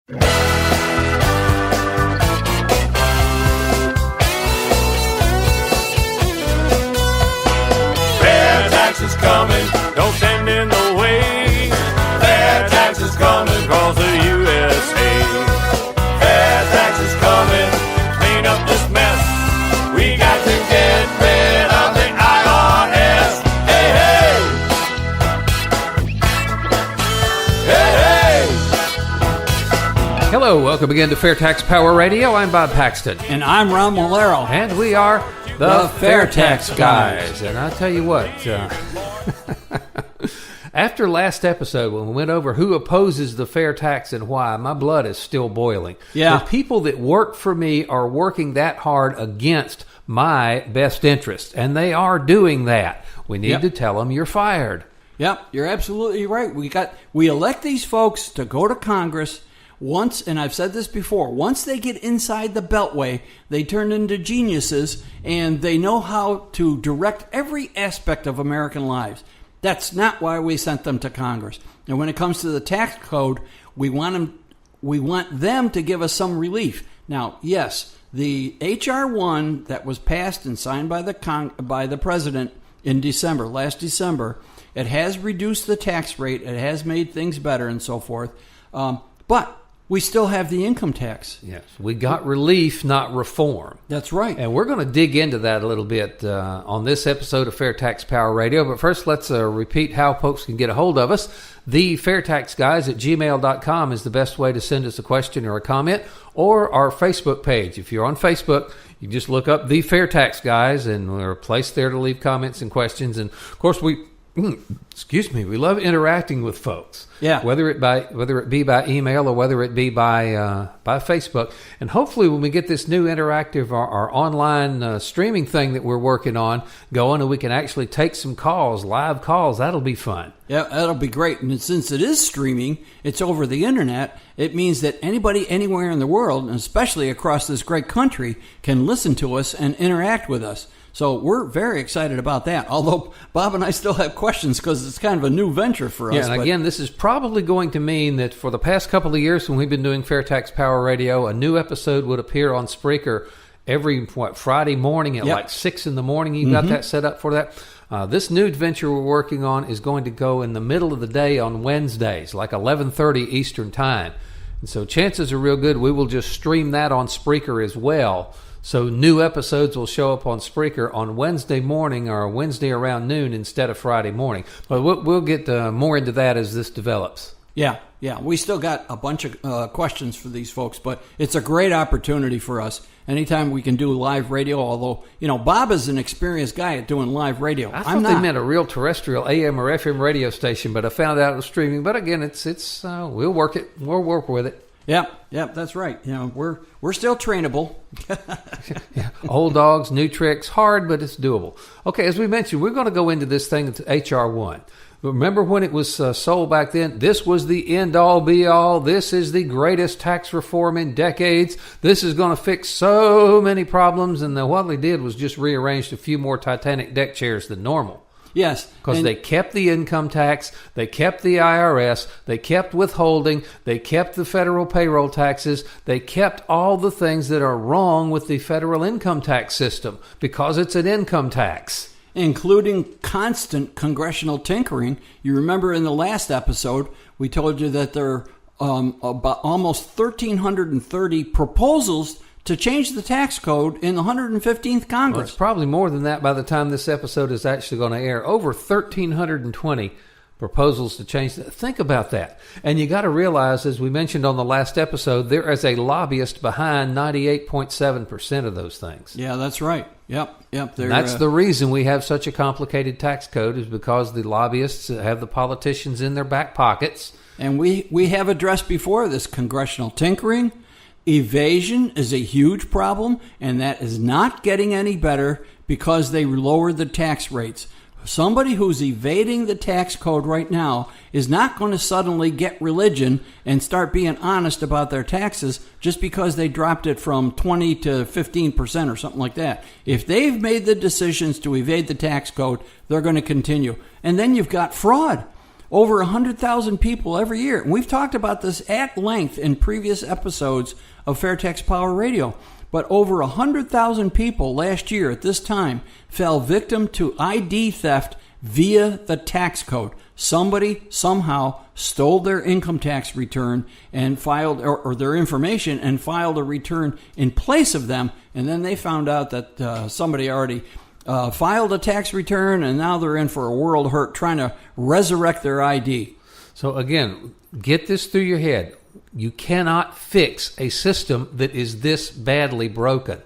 FAIRtax is coming, don't stand in the way. FAIRtax is coming across the USA. FAIRtax is coming, clean up this mess. We got to get rid of the IRS. Hey, hey! Hey, hey! Hello, welcome again to FAIRtax Power Radio. I'm Bob Paxton. And I'm Ron Molero. And we are the FAIRtax Guys. And I'll tell you what, after last episode when we went over who opposes the fair tax and why, my blood is still boiling. Yeah. The people that work for me are working that hard against my best interest, and they are doing that. We need to tell them you're fired. Yep, you're absolutely right. We elect these folks to go to Congress once, and I've said this before, once they get inside the Beltway, they turn into geniuses, and they know how to direct every aspect of American lives. That's not why we sent them to Congress. And when it comes to the tax code, we want them to give us some relief. Now, yes, the H.R. 1 that was passed and signed by the president in last December, it has reduced the tax rate, it has made things better and so forth, but we still have the income tax. Yes, we got relief, not reform. That's right. And we're going to dig into that a little bit on this episode of FAIRtax Power Radio. But first, let's repeat how folks can get a hold of us. The FAIRtax Guys at gmail.com is the best way to send us a question or a comment, or our Facebook page. If you're on Facebook, you just look up The FAIRtax Guys, and we're placed there to leave comments and questions. And, of course, we love interacting with folks. Yeah. Whether it be by email or whether it be by Facebook. And hopefully when we get this new interactive our online streaming thing that we're working on going, and we can actually take some calls, live calls, that'll be fun. Yeah, that'll be great. And since it is streaming, it's over the internet, it means that anybody anywhere in the world, and especially across this great country, can listen to us and interact with us. So we're very excited about that, although Bob and I still have questions because it's kind of a new venture for us. Yeah, and again, this is probably going to mean that for the past couple of years when we've been doing FAIRtax Power Radio, a new episode would appear on Spreaker every Friday morning at like 6 in the morning. You got that set up for that? This new venture we're working on is going to go in the middle of the day on Wednesdays, like 11:30 Eastern Time. And so chances are real good we will just stream that on Spreaker as well. So new episodes will show up on Spreaker on Wednesday morning or Wednesday around noon instead of Friday morning. But we'll get more into that as this develops. Yeah. We still got a bunch of questions for these folks, but it's a great opportunity for us. Anytime we can do live radio, although, Bob is an experienced guy at doing live radio. I thought they meant a real terrestrial AM or FM radio station, but I found out it was streaming. But again, it's we'll work it. We'll work with it. Yep, that's right. We're still trainable. Yeah, old dogs, new tricks, hard, but it's doable. Okay, as we mentioned, we're going to go into this thing, H.R. 1. Remember when it was sold back then? This was the end-all, be-all. This is the greatest tax reform in decades. This is going to fix so many problems. And what they did was just rearranged a few more Titanic deck chairs than normal. Yes. Because they kept the income tax, they kept the IRS, they kept withholding, they kept the federal payroll taxes, they kept all the things that are wrong with the federal income tax system because it's an income tax. Including constant congressional tinkering. You remember in the last episode, we told you that there are about almost 1,330 proposals to change the tax code in the 115th Congress. Well, it's probably more than that by the time this episode is actually going to air. Over 1,320 proposals to change that. Think about that. And you got to realize, as we mentioned on the last episode, there is a lobbyist behind 98.7% of those things. Yeah, that's right. Yep. That's the reason we have such a complicated tax code, is because the lobbyists have the politicians in their back pockets. And we have addressed before this congressional tinkering. Evasion is a huge problem, and that is not getting any better because they lowered the tax rates. Somebody who's evading the tax code right now is not going to suddenly get religion and start being honest about their taxes just because they dropped it from 20 to 15% or something like that. If they've made the decisions to evade the tax code, they're going to continue. And then you've got fraud. over 100,000 people every year. And we've talked about this at length in previous episodes of FAIRtax Power Radio. But over 100,000 people last year at this time fell victim to ID theft via the tax code. Somebody somehow stole their income tax return and filed, or their information, and filed a return in place of them. And then they found out that somebody already filed a tax return, and now they're in for a world hurt trying to resurrect their ID. So again, get this through your head. You cannot fix a system that is this badly broken.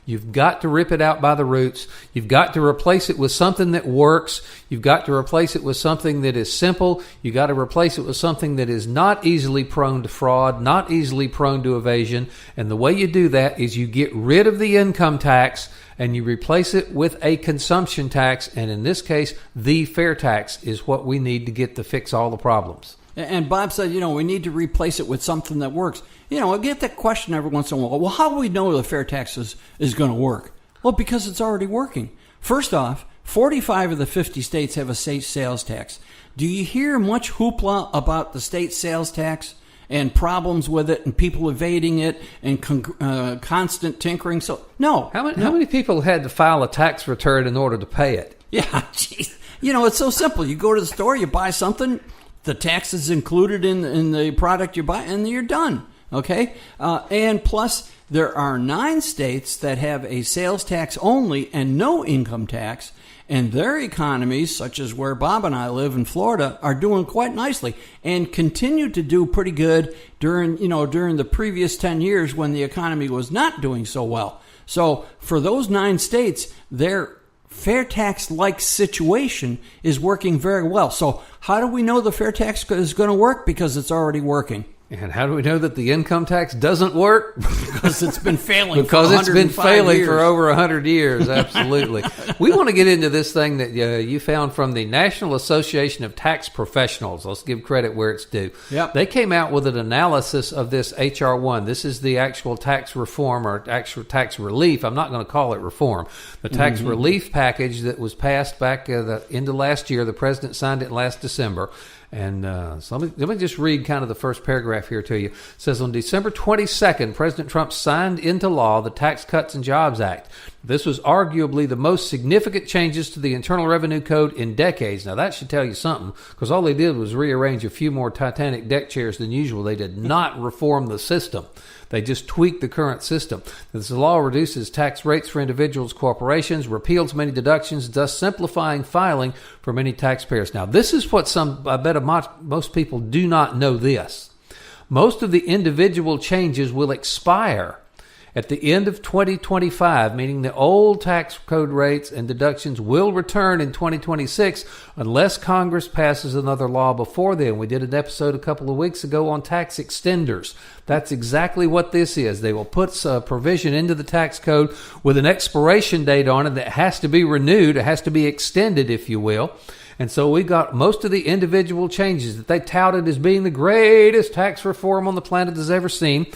You've got to rip it out by the roots. You've got to replace it with something that works. You've got to replace it with something that is simple. You've got to replace it with something that is not easily prone to fraud, not easily prone to evasion. And the way you do that is you get rid of the income tax and you replace it with a consumption tax. And in this case, the fair tax is what we need to get to fix all the problems. And Bob said, we need to replace it with something that works. I get that question every once in a while. Well, how do we know the fair tax is going to work? Well, because it's already working. First off, 45 of the 50 states have a state sales tax. Do you hear much hoopla about the state sales tax and problems with it and people evading it and constant tinkering? So, no. How many people had to file a tax return in order to pay it? Yeah, geez. It's so simple. You go to the store, you buy something, the tax is included in the product you buy, and you're done. Okay? And plus, there are 9 states that have a sales tax only and no income tax, and their economies, such as where Bob and I live in Florida, are doing quite nicely and continue to do pretty good during the previous 10 years when the economy was not doing so well. So for those 9 states, their fair tax-like situation is working very well. So how do we know the fair tax is going to work? Because it's already working. And how do we know that the income tax doesn't work? Because it's been failing because for it's been failing years. For over 100 years. Absolutely. We want to get into this thing that you found from the National Association of Tax Professionals. Let's give credit where it's due. Yep. They came out with an analysis of this HR1. This is the actual tax reform or actual tax relief. I'm not going to call it reform. The tax relief package that was passed back at the end of last year. The president signed it last December. And so let me just read kind of the first paragraph here to you. It says, on December 22nd, President Trump signed into law the Tax Cuts and Jobs Act. This was arguably the most significant changes to the Internal Revenue Code in decades. Now, that should tell you something, because all they did was rearrange a few more Titanic deck chairs than usual. They did not reform the system. They just tweaked the current system. This law reduces tax rates for individuals, corporations, repeals many deductions, thus simplifying filing for many taxpayers. Now, this is what I bet most people do not know this. Most of the individual changes will expire at the end of 2025, meaning the old tax code rates and deductions will return in 2026 unless Congress passes another law before then. We did an episode a couple of weeks ago on tax extenders. That's exactly what this is. They will put a provision into the tax code with an expiration date on it that has to be renewed. It has to be extended, if you will. And so we got most of the individual changes that they touted as being the greatest tax reform on the planet has ever seen.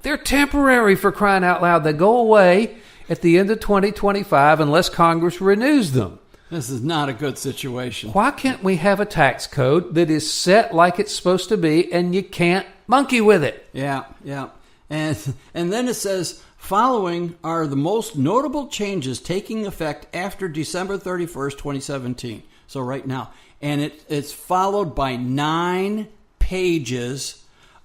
They're temporary, for crying out loud. They go away at the end of 2025 unless Congress renews them. This is not a good situation. Why can't we have a tax code that is set like it's supposed to be and you can't monkey with it? Yeah. And then it says, following are the most notable changes taking effect after December 31st, 2017. So right now. And it's followed by 9 pages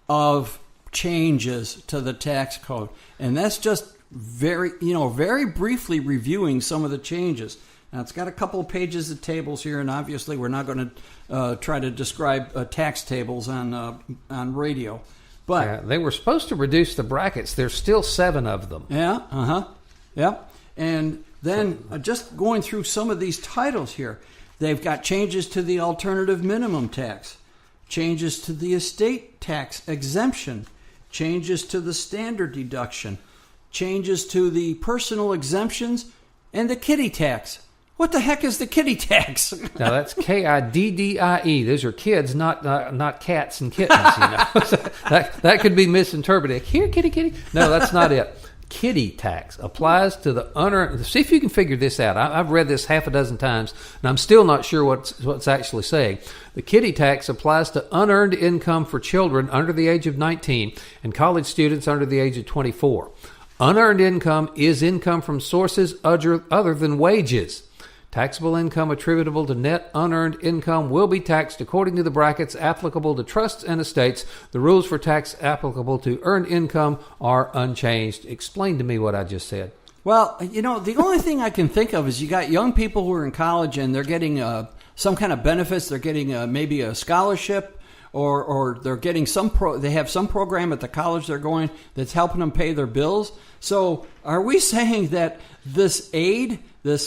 of changes to the tax code. And that's just very briefly reviewing some of the changes. Now, it's got a couple of pages of tables here, and obviously we're not going to try to describe tax tables on radio. But they were supposed to reduce the brackets. There's still 7 of them. Yeah. And then just going through some of these titles here, they've got changes to the alternative minimum tax, changes to the estate tax exemption, changes to the standard deduction, changes to the personal exemptions, and the kiddie tax. What the heck is the kiddie tax? Now, that's Kiddie. Those are kids, not cats and kittens. That could be misinterpreted. Here, kitty. No, that's not it. kiddie tax applies to the unearned. See if you can figure this out. I've read this half a dozen times, and I'm still not sure what's actually saying. The kiddie tax applies to unearned income for children under the age of 19 and college students under the age of 24. Unearned income is income from sources other than wages. Taxable income attributable to net unearned income will be taxed according to the brackets applicable to trusts and estates. The rules for tax applicable to earned income are unchanged. Explain to me what I just said. Well, the only thing I can think of is you got young people who are in college and they're getting some kind of benefits. They're getting maybe a scholarship, or they're getting they have some program at the college they're going that's helping them pay their bills. So are we saying that this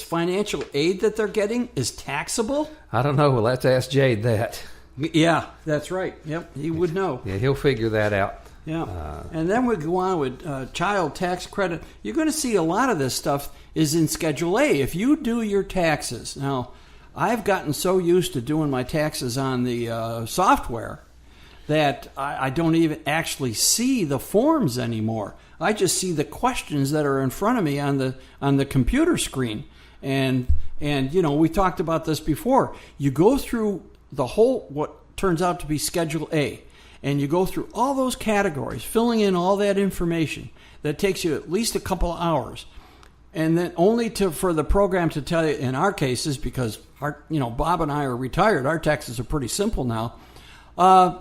financial aid that they're getting is taxable? I don't know. We'll have to ask Jade that. Yeah, that's right. Yep, he would know. Yeah, he'll figure that out. Yeah. And then we go on with child tax credit. You're going to see a lot of this stuff is in Schedule A. If you do your taxes. Now, I've gotten so used to doing my taxes on the software that I don't even actually see the forms anymore. I just see the questions that are in front of me on the computer screen. And we talked about this before. You go through the whole, what turns out to be Schedule A, and you go through all those categories, filling in all that information. That takes you at least a couple of hours. And then only for the program to tell you, in our cases, because Bob and I are retired, our taxes are pretty simple now.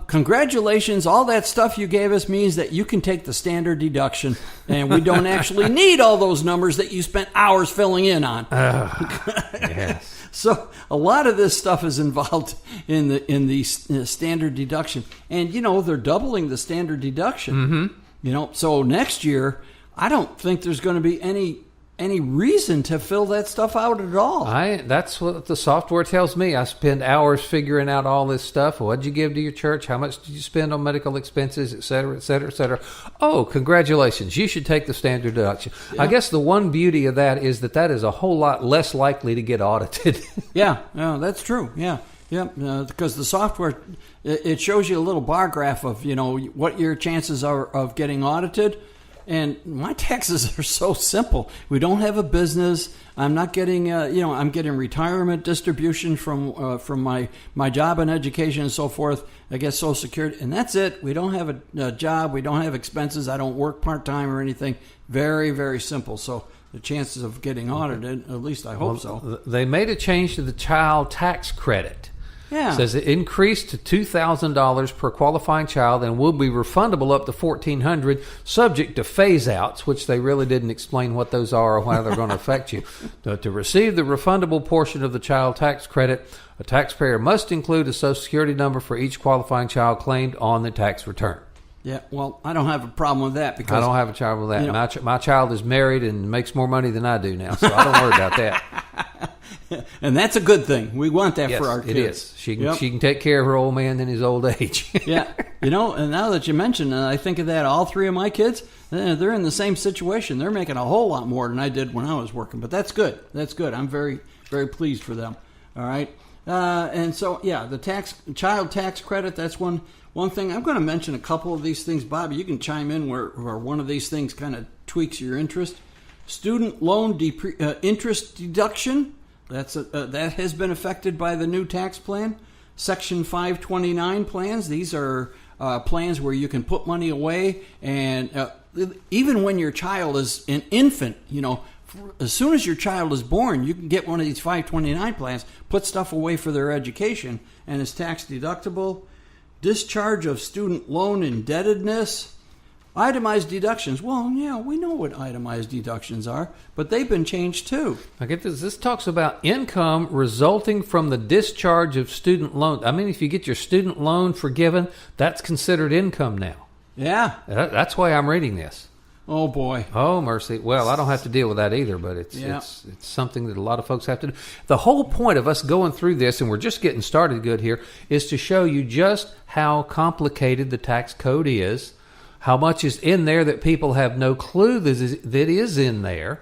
Congratulations, all that stuff you gave us means that you can take the standard deduction, and we don't actually need all those numbers that you spent hours filling in on. Yes. So a lot of this stuff is involved in the standard deduction, and they're doubling the standard deduction. Mm-hmm. So next year, I don't think there's going to be any reason to fill that stuff out at all. That's what the software tells me. I spend hours figuring out all this stuff. What'd you give to your church? How much did you spend on medical expenses, et cetera, et cetera, et cetera? Oh, congratulations. You should take the standard deduction. Yeah. I guess the one beauty of that is that is a whole lot less likely to get audited. Yeah, that's true. Yeah. Because the software, it shows you a little bar graph of, what your chances are of getting audited. And my taxes are so simple. We don't have a business. I'm not getting, I'm getting retirement distribution from my job and education and so forth. I get Social Security, and that's it. We don't have a job. We don't have expenses. I don't work part-time or anything. Very, very simple. So the chances of getting audited, at least I hope so. They made a change to the child tax credit. Yeah. It says it increased to $2,000 per qualifying child and will be refundable up to $1,400, subject to phase-outs, which they really didn't explain what those are or how they're going to affect you. To receive the refundable portion of the child tax credit, a taxpayer must include a Social Security number for each qualifying child claimed on the tax return. Yeah, well, I don't have a problem with that because I don't have a problem with that. My child is married and makes more money than I do now, so I don't worry about that. And that's a good thing. We want that for our kids. It is. She can take care of her old man in his old age. Yeah. And now that you mention it, I think of that, all three of my kids, they're in the same situation. They're making a whole lot more than I did when I was working. But that's good. That's good. I'm very, very pleased for them. All right. And so, the child tax credit, that's one thing. I'm going to mention a couple of these things. Bobby, you can chime in where one of these things kind of tweaks your interest. Student loan interest deduction. That has been affected by the new tax plan. Section 529 plans. These are plans where you can put money away, and even when your child is an infant, as soon as your child is born, you can get one of these 529 plans, put stuff away for their education, and it's tax deductible. Discharge of student loan indebtedness. Itemized deductions. Well, yeah, we know what itemized deductions are, but they've been changed too. I get this. This talks about income resulting from the discharge of student loan. I mean, if you get your student loan forgiven, that's considered income now. Yeah. That's why I'm reading this. Oh, boy. Oh, mercy. Well, I don't have to deal with that either, but it's something that a lot of folks have to do. The whole point of us going through this, and we're just getting started good here, is to show you just how complicated the tax code is, how much is in there that people have no clue that is in there,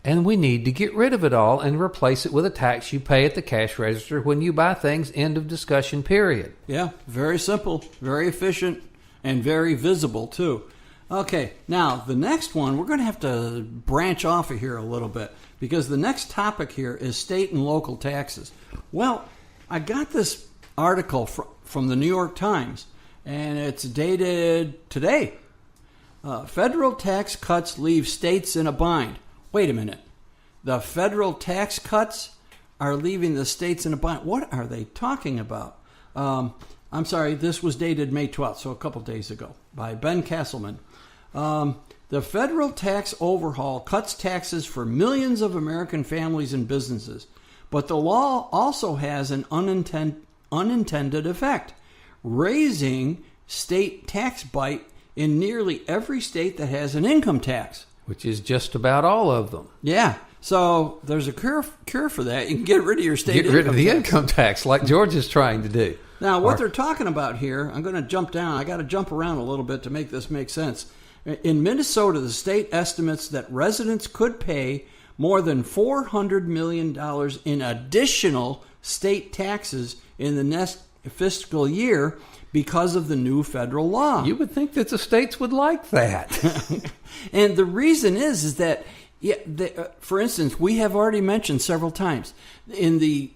and we need to get rid of it all and replace it with a tax you pay at the cash register when you buy things. End of discussion, period. Yeah, very simple, very efficient, and very visible, too. Okay, now the next one, we're going to have to branch off of here a little bit because the next topic here is state and local taxes. Well, I got this article from the New York Times, and it's dated today. Federal tax cuts leave states in a bind. Wait a minute. The federal tax cuts are leaving the states in a bind. What are they talking about? I'm sorry, this was dated May 12th, so a couple days ago, by Ben Castleman. The federal tax overhaul cuts taxes for millions of American families and businesses, but the law also has an unintended effect, raising state tax bite in nearly every state that has an income tax. Which is just about all of them. Yeah. So there's a cure for that. You can get rid of your state Get rid of the tax. income tax like Georgia's trying to do. Now, what they're talking about here, I'm going to jump down. I got to jump around a little bit to make this make sense. In Minnesota, the state estimates that residents could pay more than $400 million in additional state taxes in the next fiscal year because of the new federal law. You would think that the states would like that. And the reason is that, for instance, we have already mentioned several times, in the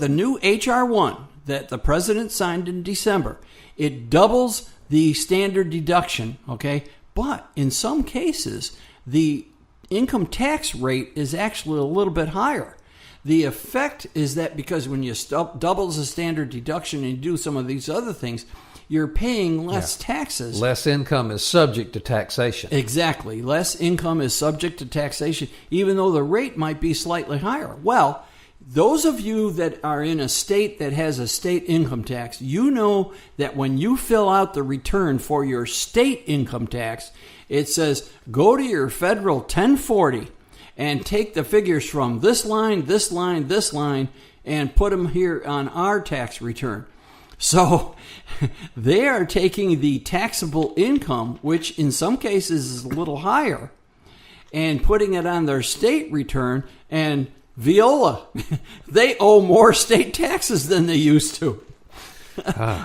new H.R. 1 that the president signed in December, it doubles the standard deduction, okay? But in some cases, the income tax rate is actually a little bit higher. The effect is that because when you doubles the standard deduction and you do some of these other things, you're paying less taxes. Less income is subject to taxation. Exactly. Less income is subject to taxation, even though the rate might be slightly higher. Well, those of you that are in a state that has a state income tax, you know that when you fill out the return for your state income tax, it says go to your federal 1040 and take the figures from this line, this line, this line, and put them here on our tax return. So they are taking the taxable income, which in some cases is a little higher, and putting it on their state return, and Viola, they owe more state taxes than they used to.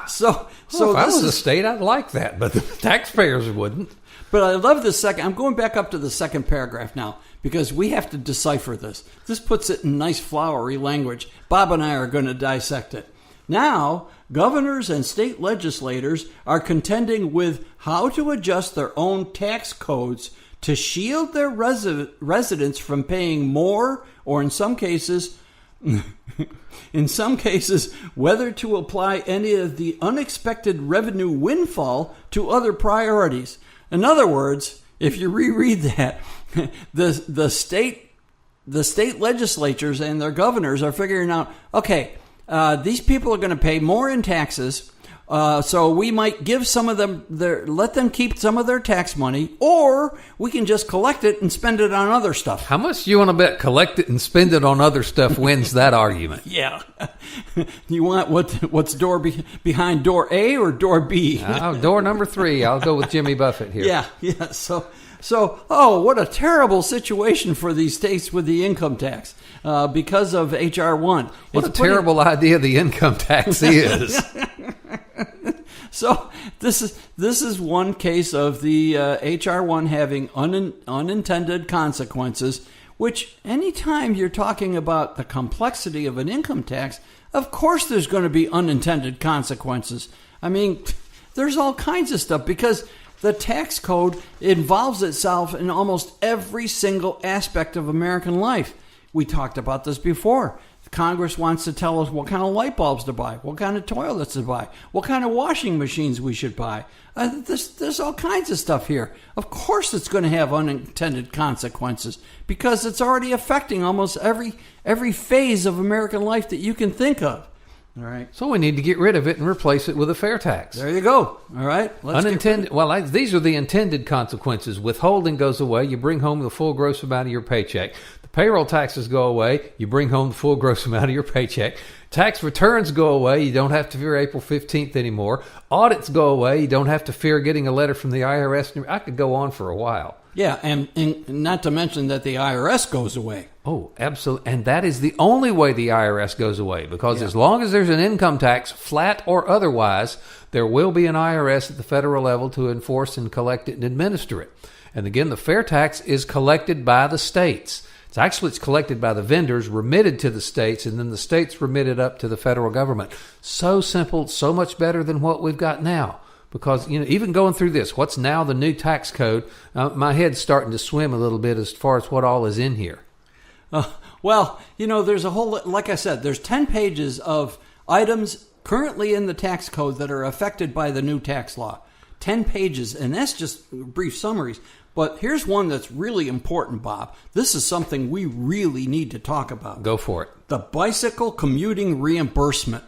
So if I was a state, I'd like that, but the taxpayers wouldn't. But I love this second. I'm going back up to the second paragraph now because we have to decipher this. This puts it in nice flowery language. Bob and I are going to dissect it. Now, governors and state legislators are contending with how to adjust their own tax codes to shield their residents from paying more, or in some cases, whether to apply any of the unexpected revenue windfall to other priorities. In other words, if you reread that, the state legislatures and their governors are figuring out, okay, these people are going to pay more in taxes, so we might give some of them let them keep some of their tax money, or we can just collect it and spend it on other stuff. How much do you want to bet collect it and spend it on other stuff wins that argument? Yeah. You want what's behind door A or door B? Door number 3. I'll go with Jimmy Buffett here. Yeah. So, what a terrible situation for these states with the income tax because of H.R. 1. What a terrible idea the income tax is. So this is one case of the H.R. 1 having unintended consequences, which anytime you're talking about the complexity of an income tax, of course there's going to be unintended consequences. I mean, there's all kinds of stuff because the tax code involves itself in almost every single aspect of American life. We talked about this before. Congress wants to tell us what kind of light bulbs to buy, what kind of toilets to buy, what kind of washing machines we should buy. There's all kinds of stuff here. Of course it's going to have unintended consequences because it's already affecting almost every phase of American life that you can think of. All right. So we need to get rid of it and replace it with a fair tax. There you go. All right. These are the intended consequences. Withholding goes away. You bring home the full gross amount of your paycheck. The payroll taxes go away. You bring home the full gross amount of your paycheck. Tax returns go away. You don't have to fear April 15th anymore. Audits go away. You don't have to fear getting a letter from the IRS. I could go on for a while. Yeah, and not to mention that the IRS goes away. Oh, absolutely. And that is the only way the IRS goes away, because as long as there's an income tax, flat or otherwise, there will be an IRS at the federal level to enforce and collect it and administer it. And again, the fair tax is collected by the states. It's collected by the vendors, remitted to the states, and then the states remit it up to the federal government. So simple, so much better than what we've got now. Because, even going through this, what's now the new tax code, my head's starting to swim a little bit as far as what all is in here. Well, there's a whole, like I said, there's 10 pages of items currently in the tax code that are affected by the new tax law. 10 pages, and that's just brief summaries. But here's one that's really important, Bob. This is something we really need to talk about. Go for it. The bicycle commuting reimbursement.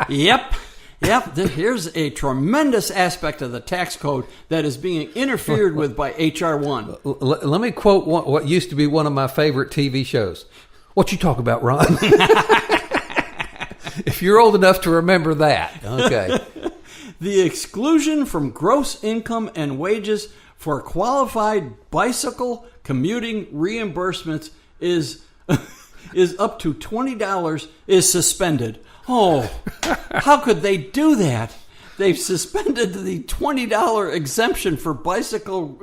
Yep. Here's a tremendous aspect of the tax code that is being interfered with by H.R. 1. Let me quote what used to be one of my favorite TV shows. What you talk about, Ron? If you're old enough to remember that. Okay. The exclusion from gross income and wages for qualified bicycle commuting reimbursements is up to $20 is suspended. Oh, how could they do that? They've suspended the $20 exemption for bicycle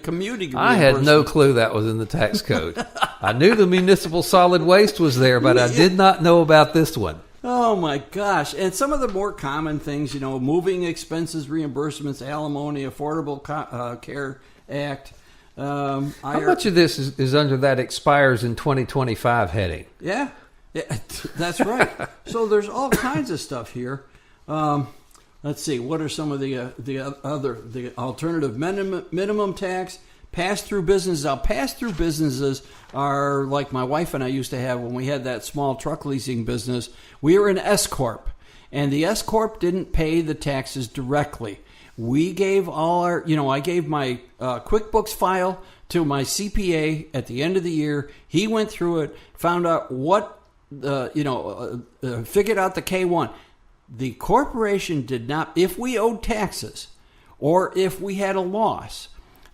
commuting. I had no clue that was in the tax code. I knew the municipal solid waste was there, but I did not know about this one. Oh, my gosh. And some of the more common things, moving expenses, reimbursements, alimony, Affordable Care Act. How much of this is under that expires in 2025 heading? Yeah, that's right. So there's all kinds of stuff here. Let's see. What are some of the alternative minimum tax? Pass-through businesses. Now, pass-through businesses are like my wife and I used to have when we had that small truck leasing business. We were an S-Corp, and the S-Corp didn't pay the taxes directly. We gave I gave my QuickBooks file to my CPA at the end of the year. He went through it, found out what, figured out the K-1. The corporation did not, if we owed taxes or if we had a loss,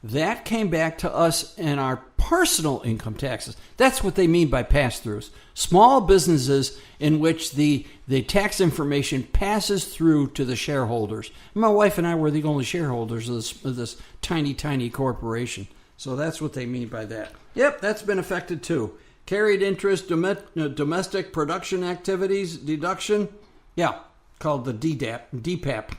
that came back to us in our personal income taxes. That's what they mean by pass-throughs. Small businesses in which the tax information passes through to the shareholders. My wife and I were the only shareholders of this tiny, tiny corporation. So that's what they mean by that. Yep, that's been affected too. Carried interest, domestic production activities deduction. Yeah, called the DPAP.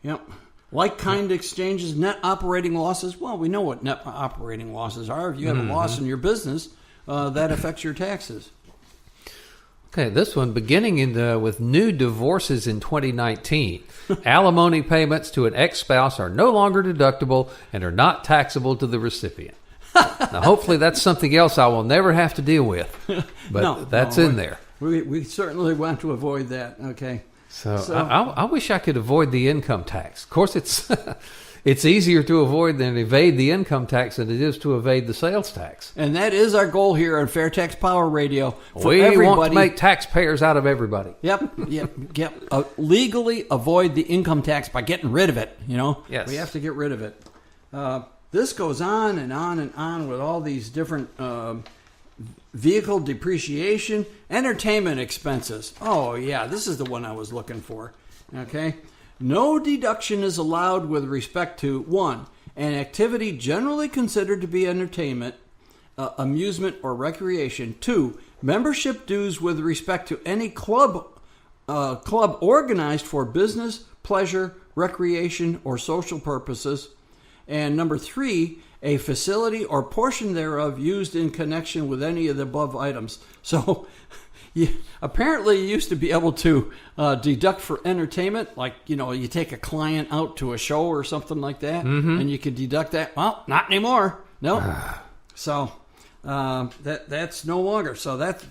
Yep. Like-kind exchanges, net operating losses. Well, we know what net operating losses are. If you have a loss in your business, that affects your taxes. Okay, this one, beginning with new divorces in 2019. Alimony payments to an ex-spouse are no longer deductible and are not taxable to the recipient. Now, hopefully that's something else I will never have to deal with, but that's in there. We certainly want to avoid that, okay? So I wish I could avoid the income tax. Of course, it's easier to avoid than evade the income tax than it is to evade the sales tax. And that is our goal here on FAIRtax Power Radio. We want to make taxpayers out of everybody. Yep. Legally avoid the income tax by getting rid of it. Yes. We have to get rid of it. This goes on and on and on with all these different vehicle depreciation, entertainment expenses. Oh, yeah, this is the one I was looking for. Okay. No deduction is allowed with respect to, 1, an activity generally considered to be entertainment, amusement, or recreation. 2, membership dues with respect to any club organized for business, pleasure, recreation, or social purposes. And number 3, a facility or portion thereof used in connection with any of the above items. So apparently you used to be able to deduct for entertainment, like, you take a client out to a show or something like that, and you could deduct that. Well, not anymore. No. So that's no longer. So that's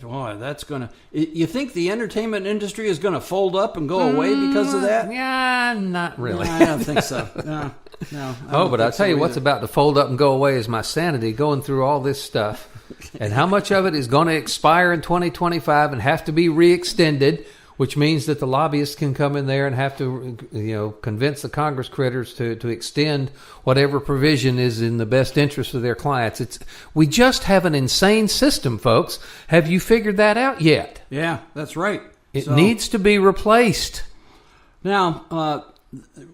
going to... You think the entertainment industry is going to fold up and go away because of that? Yeah, not really. No, I don't think so. No. But I'll tell you what's about to fold up and go away is my sanity going through all this stuff. And how much of it is going to expire in 2025 and have to be re-extended which means that the lobbyists can come in there and have to, convince the Congress critters to extend whatever provision is in the best interest of their clients. We just have an insane system, folks. Have you figured that out yet? Yeah, that's right. It needs to be replaced. Now,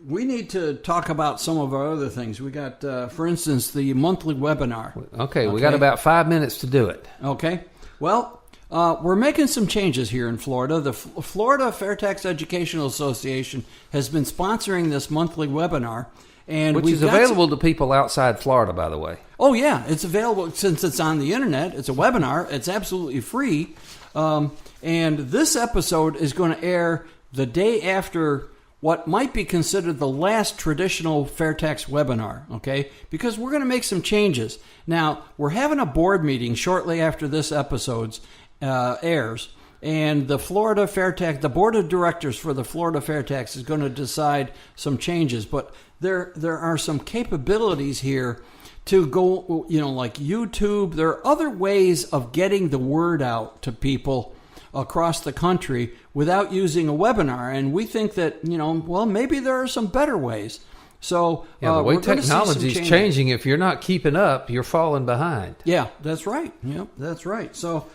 we need to talk about some of our other things. We got, for instance, the monthly webinar. Okay, we got about 5 minutes to do it. Okay. Well, we're making some changes here in Florida. The Florida FAIRtax Educational Association has been sponsoring this monthly webinar. Which is available to people outside Florida, by the way. Oh, yeah. It's available since it's on the internet. It's a webinar. It's absolutely free. And this episode is going to air the day after what might be considered the last traditional FAIRtax webinar, okay? Because we're going to make some changes. Now, we're having a board meeting shortly after this episode airs, and the Florida FAIRtax, the board of directors for the Florida FAIRtax is going to decide some changes. But there are some capabilities here to go, like YouTube. There are other ways of getting the word out to people across the country without using a webinar. And we think that, maybe there are some better ways. So the way technology is changing, if you're not keeping up, you're falling behind. Yeah, that's right. Yeah, that's right. So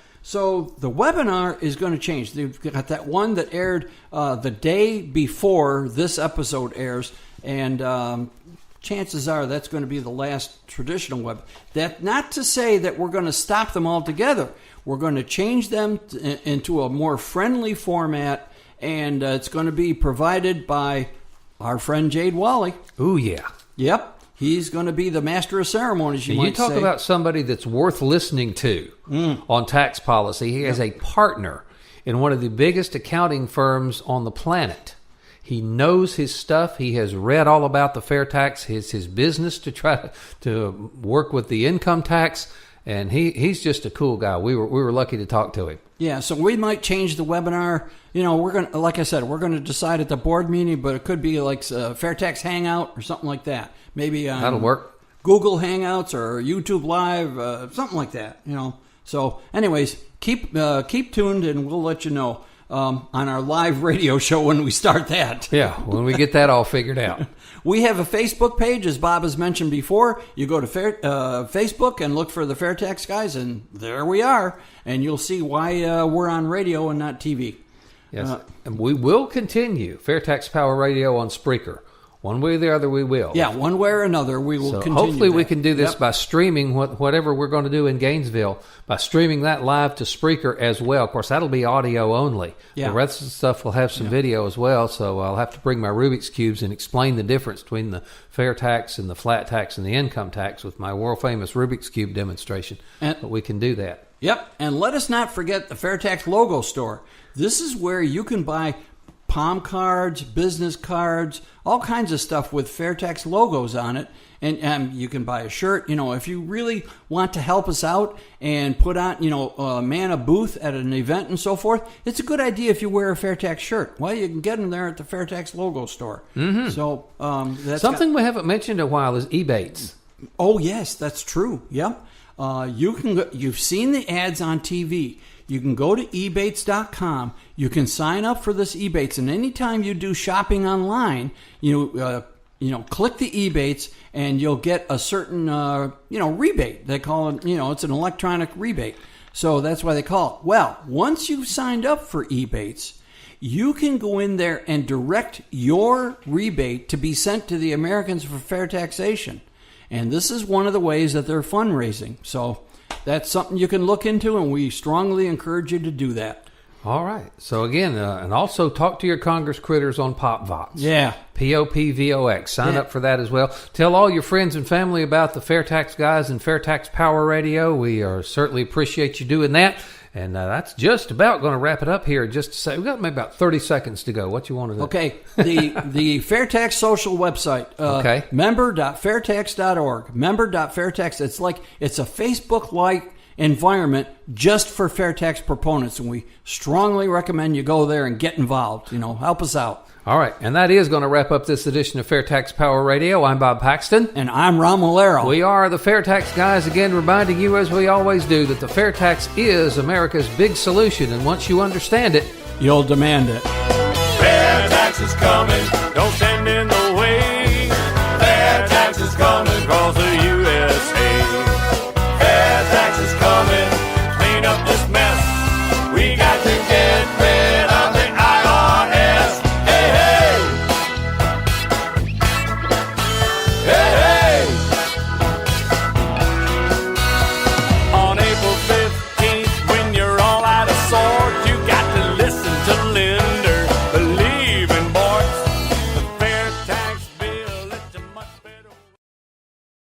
the webinar is going to change. They've got that one that aired the day before this episode airs, and chances are that's going to be the last traditional web. That not to say that we're going to stop them altogether. We're going to change them into a more friendly format, and it's going to be provided by our friend Jade Wally. Ooh, yeah. Yep. He's going to be the master of ceremonies, you might say. You talk about somebody that's worth listening to on tax policy. He has a partner in one of the biggest accounting firms on the planet. He knows his stuff. He has read all about the FAIRtax, his business to try to work with the income tax. And he's just a cool guy. We were lucky to talk to him. Yeah, so we might change the webinar. We're going to, like I said, we're going to decide at the board meeting, but it could be like a FAIRtax Hangout or something like that. Maybe on that'll work. Google Hangouts or YouTube Live, something like that. So, anyways, keep tuned, and we'll let you know on our live radio show when we start that. Yeah, when we get that all figured out. We have a Facebook page, as Bob has mentioned before. You go to Facebook and look for the FAIRtax Guys, and there we are. And you'll see why we're on radio and not TV. Yes, and we will continue FAIRtax Power Radio on Spreaker. One way or the other, we will. Yeah, one way or another, we will continue. Hopefully we can do this by streaming whatever we're going to do in Gainesville, by streaming that live to Spreaker as well. Of course, that'll be audio only. Yeah. The rest of the stuff will have some video as well, so I'll have to bring my Rubik's Cubes and explain the difference between the FAIRtax and the flat tax and the income tax with my world-famous Rubik's Cube demonstration. But we can do that. Yep, and let us not forget the FAIRtax Logo Store. This is where you can buy palm cards, business cards, all kinds of stuff with FAIRtax logos on it. And you can buy a shirt. If you really want to help us out and put on, man a booth at an event and so forth, it's a good idea if you wear a FAIRtax shirt. Well, you can get them there at the FAIRtax Logo Store. Mm-hmm. So that's something we haven't mentioned in a while is Ebates. Oh, yes, that's true. Yep. You've seen the ads on TV. You can go to ebates.com. You can sign up for this Ebates, and anytime you do shopping online, click the Ebates, and you'll get a certain rebate. They call it, it's an electronic rebate, so that's why they call it. Well, once you've signed up for Ebates, you can go in there and direct your rebate to be sent to the Americans for Fair Taxation, and this is one of the ways that they're fundraising. So that's something you can look into, and we strongly encourage you to do that. All right. So again, and also talk to your Congress critters on PopVox. Yeah. POPVOX. Sign up for that as well. Tell all your friends and family about the FAIRtax Guys and FAIRtax Power Radio. We certainly appreciate you doing that. And that's just about going to wrap it up here. Just to say, we've got maybe about 30 seconds to go. What you want to do? Okay. The FAIRtax social website. Okay. Member.fairtax.org. Member.fairtax. It's a Facebook-like environment just for FAIRtax proponents, and we strongly recommend you go there and get involved. Help us out. All right, and that is going to wrap up this edition of FAIRtax Power Radio. I'm Bob Paxton. And I'm Ron Malero. We are the FAIRtax Guys, again reminding you, as we always do, that the FAIRtax is America's big solution, and once you understand it, you'll demand it. Fair tax is coming. Don't stand in the